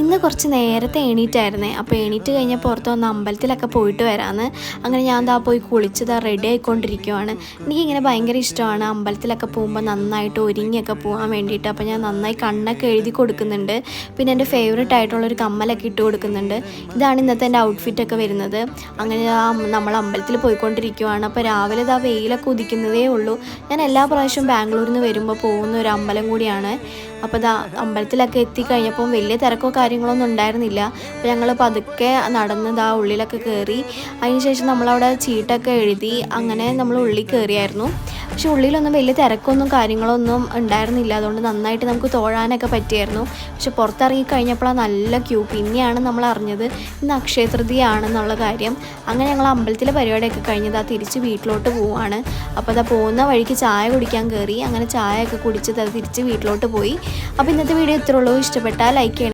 ഇന്ന് കുറച്ച് നേരത്തെ എണീറ്റായിരുന്നേ. അപ്പോൾ എണീറ്റ് കഴിഞ്ഞാൽ പുറത്ത് വന്ന് അമ്പലത്തിലൊക്കെ പോയിട്ട് വരാമെന്ന്. അങ്ങനെ ഞാൻ ദാ പോയി കുളിച്ചതാ റെഡി ആയിക്കൊണ്ടിരിക്കുവാണ്. എനിക്കിങ്ങനെ ഭയങ്കര ഇഷ്ടമാണ് അമ്പലത്തിലൊക്കെ പോകുമ്പോൾ നന്നായിട്ട് ഒരുങ്ങിയൊക്കെ പോകാൻ വേണ്ടിയിട്ട്. അപ്പോൾ ഞാൻ നന്നായി കണ്ണൊക്കെ എഴുതി കൊടുക്കുന്നുണ്ട്. പിന്നെ എൻ്റെ ഫേവറേറ്റ് ആയിട്ടുള്ളൊരു കമ്മലൊക്കെ ഇട്ട് കൊടുക്കുന്നുണ്ട്. ഇതാണ് ഇന്നത്തെ എൻ്റെ ഔട്ട്ഫിറ്റൊക്കെ വരുന്നത്. അങ്ങനെ നമ്മൾ അമ്പലത്തിൽ പോയിക്കൊണ്ടിരിക്കുവാണ്. അപ്പോൾ രാവിലെ ഇതാ വെയിലൊക്കെ ഉദിക്കുന്നതേ ഉള്ളൂ. ഞാൻ എല്ലാ പ്രാവശ്യവും ബാംഗ്ലൂരിൽ നിന്ന് വരുമ്പോൾ പോകുന്ന ഒരു അമ്പലം കൂടിയാണ്. അപ്പോൾ ഇതാ അമ്പലത്തിലൊക്കെ എത്തിക്കഴിഞ്ഞപ്പോൾ വലിയ തിരക്കോ കാര്യങ്ങളൊന്നും ഉണ്ടായിരുന്നില്ല. അപ്പോൾ ഞങ്ങൾ പതുക്കെ നടന്നതാ ഉള്ളിലൊക്കെ കയറി. അതിനുശേഷം നമ്മളവിടെ ചീട്ടൊക്കെ എഴുതി അങ്ങനെ നമ്മൾ ഉള്ളിൽ കയറിയായിരുന്നു. പക്ഷെ ഉള്ളിലൊന്നും വലിയ തിരക്കൊന്നും കാര്യങ്ങളൊന്നും ഉണ്ടായിരുന്നില്ല. അതുകൊണ്ട് നന്നായിട്ട് നമുക്ക് തൊഴാനൊക്കെ പറ്റിയായിരുന്നു. പക്ഷെ പുറത്തിറങ്ങി കഴിഞ്ഞപ്പോഴാണ് നല്ല ക്യൂ. പിന്നെയാണ് നമ്മൾ അറിഞ്ഞത് ഇന്ന് അക്ഷയ തൃതീയയാണെന്നുള്ള കാര്യം. അങ്ങനെ ഞങ്ങൾ അമ്പലത്തിലെ പരിപാടിയൊക്കെ കഴിഞ്ഞതാ തിരിച്ച് വീട്ടിലോട്ട് പോവുകയാണ്. അപ്പോൾ അതാ പോകുന്ന വഴിക്ക് ചായ കുടിക്കാൻ കയറി. അങ്ങനെ ചായയൊക്കെ കുടിച്ച് തിരിച്ച് വീട്ടിലോട്ട് പോയി. അപ്പോൾ ഇന്നത്തെ വീഡിയോ ഇത്രേ ഉള്ളൂ. ഇഷ്ടപ്പെട്ടാൽ ലൈക്ക് ചെയ്യണം.